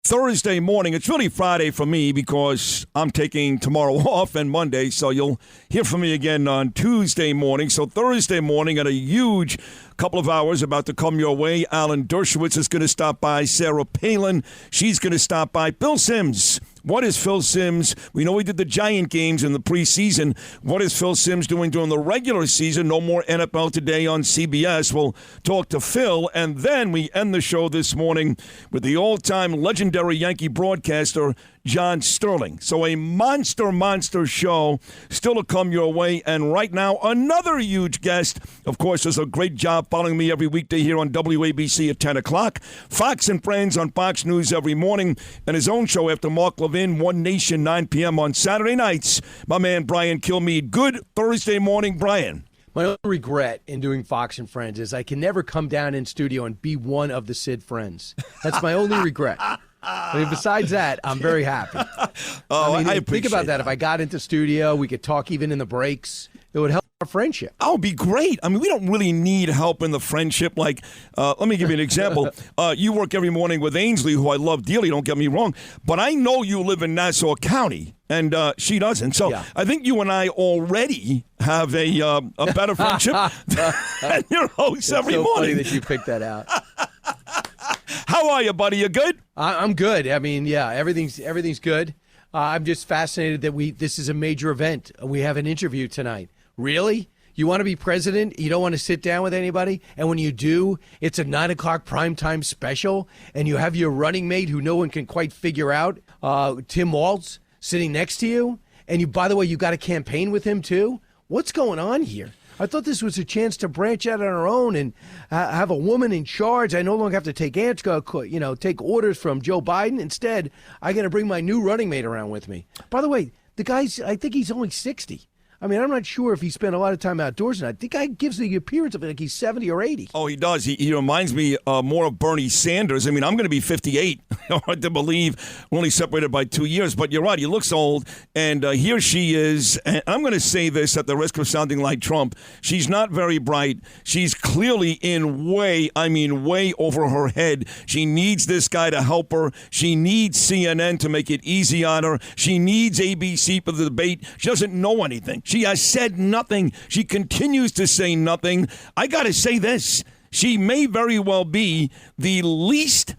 Thursday morning. It's really Friday for me because I'm taking tomorrow off and Monday, so you'll hear from me again on Tuesday morning. So Thursday morning at a huge couple of hours about to come your way. Alan Dershowitz is going to stop by. Sarah Palin, she's going to stop by. Bill Sims. What is Phil Sims? We know he did the Giant games in the preseason. What is Phil Sims doing during the regular season? No more NFL Today on CBS. We'll talk to Phil, and then we end the show this morning with the all-time legendary Yankee broadcaster, John Sterling. So a monster show still to come your way. And right now, another huge guest. Of course, does a great job following me every weekday here on WABC at 10 o'clock. Fox and Friends on Fox News every morning. And his own show after Mark Levin, One Nation, 9 p.m. on Saturday nights. My man, Brian Kilmeade. Good Thursday morning, Brian. My only regret in doing Fox and Friends is I can never come down in studio and be one of the Sid friends. That's my only regret. I mean, besides that, I'm very happy. I think about that. If I got into studio, we could talk even in the breaks. It would help our friendship. Oh, it'd be great. I mean, we don't really need help in the friendship. Like, let me give you an example. You work every morning with Ainsley, who I love dearly, don't get me wrong. But I know you live in Nassau County, and she doesn't. So yeah. I think you and I already have a better friendship than your hosts every morning. It's so funny that you picked that out. How are you, buddy? You good? I'm good. I mean, yeah, everything's good. I'm just fascinated that this is a major event. We have an interview tonight. Really? You want to be president? You don't want to sit down with anybody? And when you do, it's a 9 o'clock primetime special, and you have your running mate who no one can quite figure out, Tim Walz, sitting next to you. And you, by the way, you got a campaign with him too? What's going on here? I thought this was a chance to branch out on our own and have a woman in charge. I no longer have to take orders from Joe Biden. Instead, I got to bring my new running mate around with me. By the way, the guy's, I think he's only 60. I mean, I'm not sure if he spent a lot of time outdoors or not. The guy gives the appearance of like he's 70 or 80. Oh, he does. He reminds me more of Bernie Sanders. I mean, I'm going to be 58. Hard to believe. We're only separated by 2 years. But you're right. He looks old. And here she is. And I'm going to say this at the risk of sounding like Trump. She's not very bright. She's clearly in way over her head. She needs this guy to help her. She needs CNN to make it easy on her. She needs ABC for the debate. She doesn't know anything. She has said nothing. She continues to say nothing. I got to say this. She may very well be the least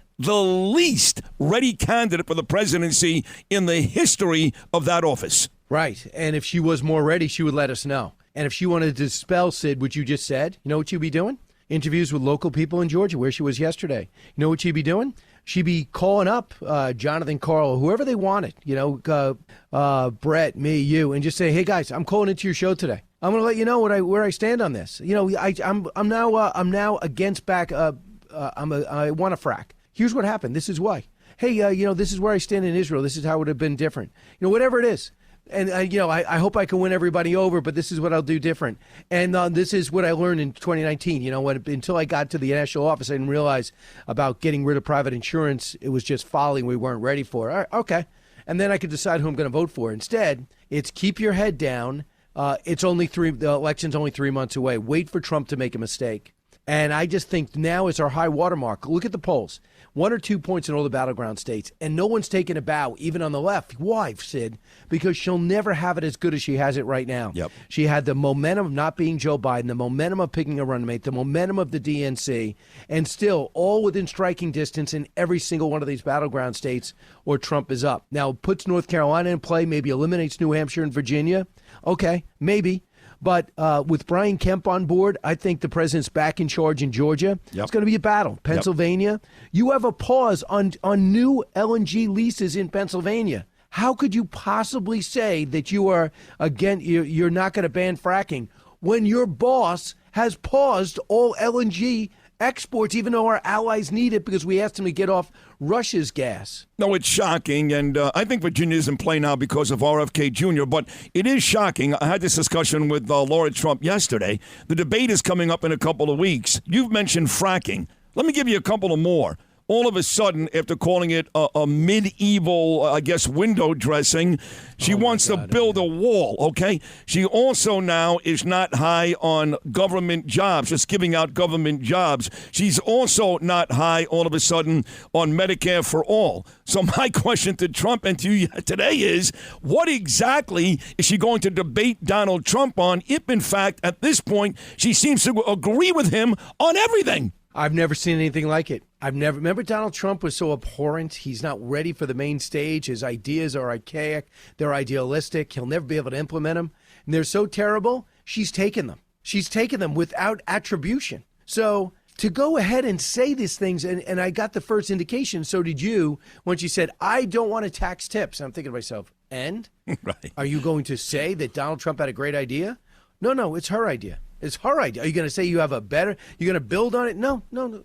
ready candidate for the presidency in the history of that office. Right. And if she was more ready, she would let us know. And if she wanted to dispel, Sid, what you just said, you know what she'd be doing? Interviews with local people in Georgia, where she was yesterday. You know what she'd be doing? She'd be calling up Jonathan Carl, whoever they wanted, Brett, me, you, and just say, hey, guys, I'm calling into your show today. I'm going to let you know where I stand on this. You know, I'm now against back. I want to frack. Here's what happened. This is why. Hey, this is where I stand in Israel. This is how it would have been different. You know, whatever it is. And, I hope I can win everybody over, but this is what I'll do different. And this is what I learned in 2019. Until I got to the national office, I didn't realize about getting rid of private insurance. It was just folly we weren't ready for. All right, okay. And then I could decide who I'm going to vote for. Instead, it's keep your head down. The election's only 3 months away. Wait for Trump to make a mistake. And I just think now is our high watermark. Look at the polls. 1 or 2 points in all the battleground states. And no one's taking a bow, even on the left. Why, Sid? Because she'll never have it as good as she has it right now. Yep. She had the momentum of not being Joe Biden, the momentum of picking a running mate, the momentum of the DNC, and still all within striking distance in every single one of these battleground states, or Trump is up. Now, puts North Carolina in play, maybe eliminates New Hampshire and Virginia. Okay, maybe. But with Brian Kemp on board, I think the president's back in charge in Georgia. Yep. It's going to be a battle. Pennsylvania, You have a pause on new LNG leases in Pennsylvania. How could you possibly say that you're not going to ban fracking when your boss has paused all LNG exports, even though our allies need it because we asked them to get off Russia's gas? No, it's shocking, and I think Virginia's in play now because of RFK Jr., but it is shocking. I had this discussion with Laura Trump yesterday. The debate is coming up in a couple of weeks. You've mentioned fracking. Let me give you a couple of more. all of a sudden, after calling it a medieval, I guess, window dressing, she wants to build a wall, okay? She also now is not high on government jobs, just giving out government jobs. She's also not high, all of a sudden, on Medicare for all. So my question to Trump and to you today is, what exactly is she going to debate Donald Trump on if, in fact, at this point, she seems to agree with him on everything? I've never seen anything like it. Remember Donald Trump was so abhorrent. He's not ready for the main stage. His ideas are archaic. They're idealistic. He'll never be able to implement them. And they're so terrible, she's taken them. She's taken them without attribution. So to go ahead and say these things, and I got the first indication, so did you, when she said, I don't want to tax tips. And I'm thinking to myself, and? Right. Are you going to say that Donald Trump had a great idea? No, it's her idea. It's her idea. Are you going to say you have a better, you're going to build on it? No.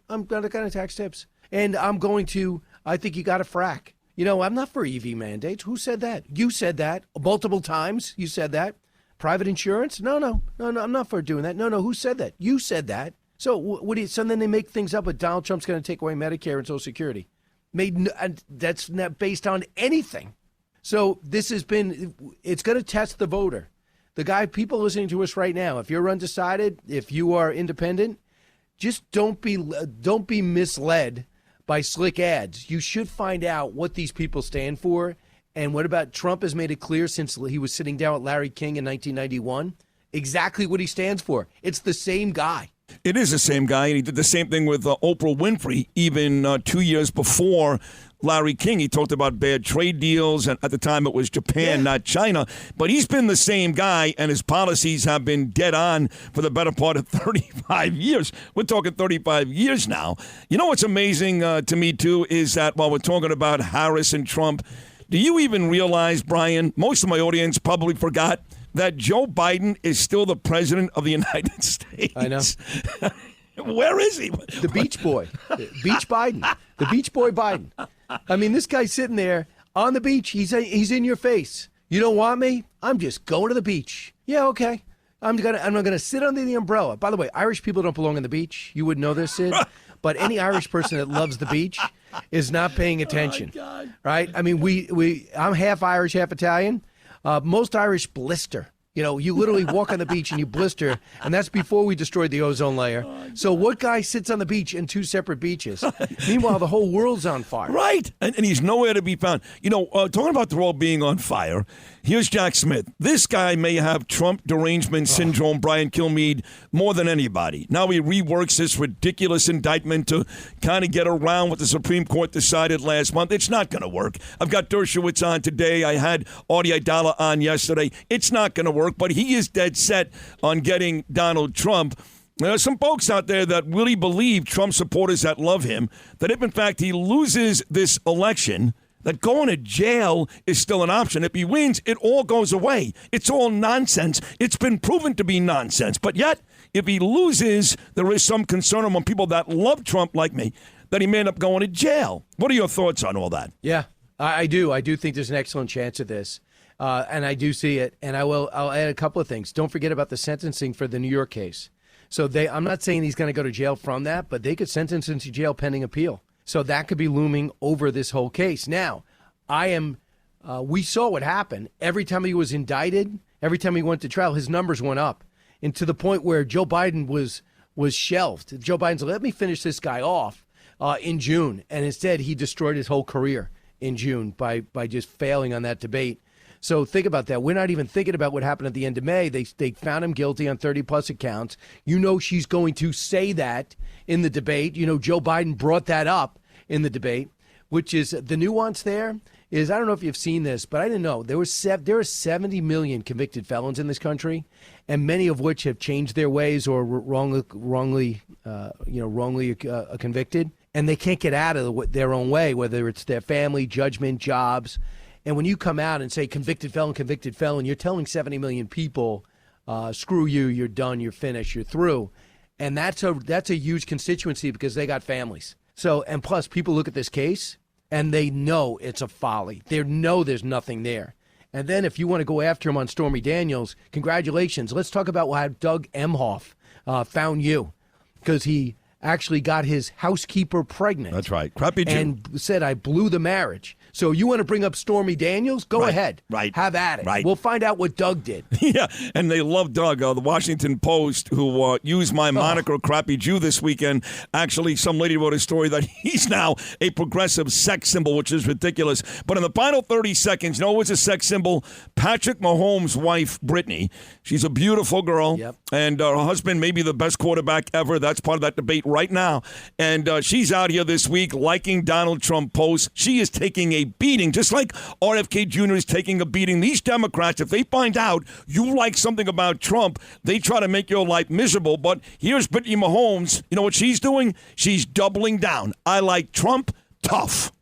I'm not going to tax tips. And I think you got to frack. I'm not for EV mandates. Who said that? You said that multiple times. You said that. Private insurance? No, I'm not for doing that. No, who said that? You said that. So so then they make things up, but Donald Trump's going to take away Medicare and Social Security. That's not based on anything. So it's going to test the voter. The guy, people listening to us right now, if you're undecided, if you are independent, just don't be misled by slick ads. You should find out what these people stand for. And what about Trump has made it clear since he was sitting down with Larry King in 1991, exactly what he stands for. It's the same guy. It is the same guy, and he did the same thing with Oprah Winfrey even 2 years before Larry King. He talked about bad trade deals, and at the time it was Japan, not China. But he's been the same guy, and his policies have been dead on for the better part of 35 years. We're talking 35 years now. You know what's amazing to me, too, is that while we're talking about Harris and Trump, do you even realize, Brian, most of my audience probably forgot that Joe Biden is still the president of the United States. I know. Where is he? The Beach Boy. Beach Biden. The Beach Boy Biden. I mean, this guy's sitting there on the beach. He's in your face. You don't want me? I'm just going to the beach. Yeah, okay. I'm gonna sit under the umbrella. By the way, Irish people don't belong on the beach. You wouldn't know this, Sid. But any Irish person that loves the beach is not paying attention. Oh, God. Right? I mean, I'm half Irish, half Italian. Most Irish blister. You literally walk on the beach and you blister, and that's before we destroyed the ozone layer. So what guy sits on the beach in two separate beaches? Meanwhile, the whole world's on fire. Right, and he's nowhere to be found. Talking about the world being on fire, here's Jack Smith. This guy may have Trump derangement syndrome, Brian Kilmeade, more than anybody. Now he reworks this ridiculous indictment to kind of get around what the Supreme Court decided last month. It's not going to work. I've got Dershowitz on today. I had Audie Aidala on yesterday. It's not going to work. But he is dead set on getting Donald Trump. There are some folks out there that really believe, Trump supporters that love him, that if in fact he loses this election, that going to jail is still an option. If he wins, it all goes away. It's all nonsense. It's been proven to be nonsense. But yet, if he loses, there is some concern among people that love Trump like me that he may end up going to jail. What are your thoughts on all that? Yeah, I do. I do think there's an excellent chance of this. And I do see it, and I'll add a couple of things. Don't forget about the sentencing for the New York case. So I'm not saying he's going to go to jail from that, but they could sentence him to jail pending appeal. So that could be looming over this whole case. Now, we saw what happened. Every time he was indicted, every time he went to trial, his numbers went up, and to the point where Joe Biden was shelved. Joe Biden's like, let me finish this guy off in June, and instead he destroyed his whole career in June by just failing on that debate. So think about that. We're not even thinking about what happened at the end of May. They found him guilty on 30-plus accounts. She's going to say that in the debate. Joe Biden brought that up in the debate, which is the nuance there is, I don't know if you've seen this, but I didn't know. There are 70 million convicted felons in this country, and many of which have changed their ways or were wrongly convicted, and they can't get out of their own way, whether it's their family, judgment, jobs. And when you come out and say convicted felon, you're telling 70 million people, screw you, you're done, you're finished, you're through. And that's a huge constituency because they got families. So, and plus people look at this case and they know it's a folly. They know there's nothing there. And then if you want to go after him on Stormy Daniels, congratulations. Let's talk about how Doug Emhoff found you, because he actually got his housekeeper pregnant. That's right. Crappy Jew. And said, I blew the marriage. So you want to bring up Stormy Daniels? Go ahead. Right. Have at it. Right. We'll find out what Doug did. Yeah, and they love Doug. The Washington Post, who used my moniker, Crappy Jew, this weekend. Actually, some lady wrote a story that he's now a progressive sex symbol, which is ridiculous. But in the final 30 seconds, you know what's a sex symbol? Patrick Mahomes' wife, Brittany. She's a beautiful girl. Yep. And her husband may be the best quarterback ever. That's part of that debate right now. And she's out here this week liking Donald Trump posts. She is taking a beating, just like RFK Jr. is taking a beating. These Democrats, if they find out you like something about Trump, they try to make your life miserable. But here's Brittany Mahomes. You know what she's doing? She's doubling down. I like Trump, tough.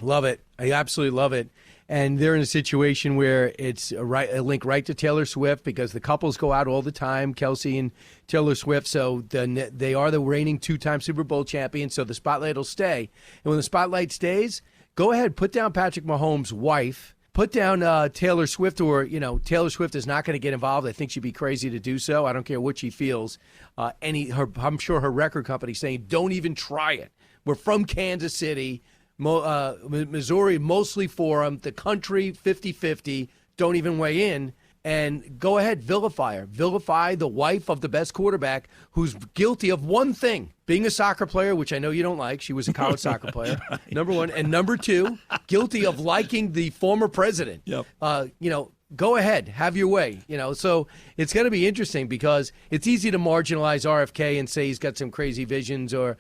Love it. I absolutely love it. And they're in a situation where it's a link right to Taylor Swift because the couples go out all the time, Kelsey and Taylor Swift. So they are the reigning 2-time Super Bowl champions. So the spotlight will stay. And when the spotlight stays, go ahead, put down Patrick Mahomes' wife. Put down Taylor Swift, or, Taylor Swift is not going to get involved. I think she'd be crazy to do so. I don't care what she feels. I'm sure her record company's saying, don't even try it. We're from Kansas City. Missouri, mostly for them. The country, 50-50. Don't even weigh in. And go ahead, vilify her. Vilify the wife of the best quarterback who's guilty of one thing, being a soccer player, which I know you don't like. She was a college soccer player, number one. And number two, guilty of liking the former president. Yep. Go ahead, have your way. So it's going to be interesting because it's easy to marginalize RFK and say he's got some crazy visions or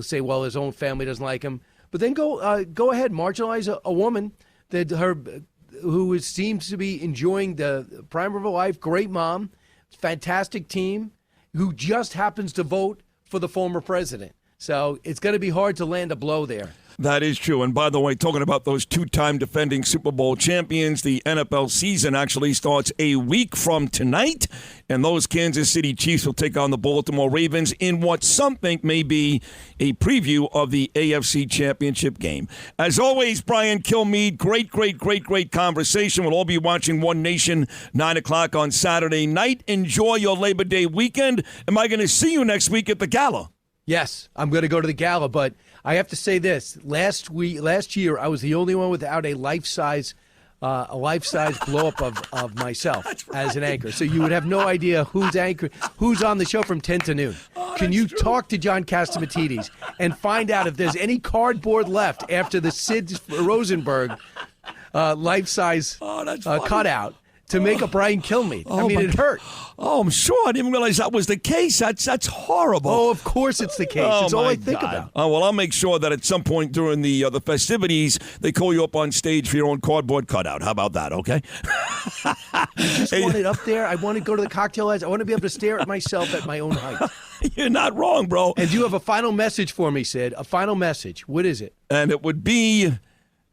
say, well, his own family doesn't like him. But then go ahead, marginalize a woman who seems to be enjoying the prime of her life, great mom, fantastic team, who just happens to vote for the former president. So it's going to be hard to land a blow there. That is true. And by the way, talking about those 2-time defending Super Bowl champions, the NFL season actually starts a week from tonight. And those Kansas City Chiefs will take on the Baltimore Ravens in what some think may be a preview of the AFC Championship game. As always, Brian Kilmeade, great conversation. We'll all be watching One Nation, 9 o'clock on Saturday night. Enjoy your Labor Day weekend. Am I going to see you next week at the Gala? Yes, I'm going to go to the Gala, but I have to say this. Last year, I was the only one without a life-size blow-up of myself as an anchor. So you would have no idea who's on the show from 10 to noon. Can you talk to John Catsimatidis and find out if there's any cardboard left after the Sid Rosenberg life-size cutout to make a Brian Kilmeade? I mean, it hurt. Oh, I'm sure. I didn't realize that was the case. That's horrible. Oh, of course it's the case. It's all I think about. Oh, well, I'll make sure that at some point during the festivities, they call you up on stage for your own cardboard cutout. How about that, okay? I just want it up there. I want to go to the cocktail hours. I want to be able to stare at myself at my own height. You're not wrong, bro. And you have a final message for me, Sid. A final message. What is it? And it would be...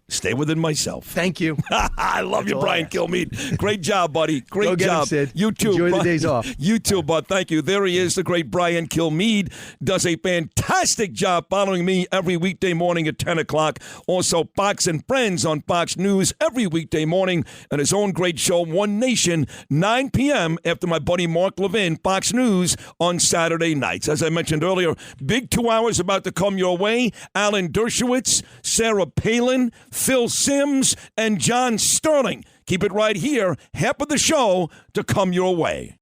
stay within myself. Thank you. I love you, Brian Kilmeade. Great job, buddy. Great Go get job. him, Sid. You too. Enjoy the days off. You too, bud. Thank you. There he is, the great Brian Kilmeade. Does a fantastic job following me every weekday morning at 10 o'clock. Also, Fox and Friends on Fox News every weekday morning. And his own great show, One Nation, 9 p.m. after my buddy Mark Levin, Fox News on Saturday nights. As I mentioned earlier, big 2 hours about to come your way. Alan Dershowitz, Sarah Palin, Phil Simms, and John Sterling. Keep it right here. Half of the show to come your way.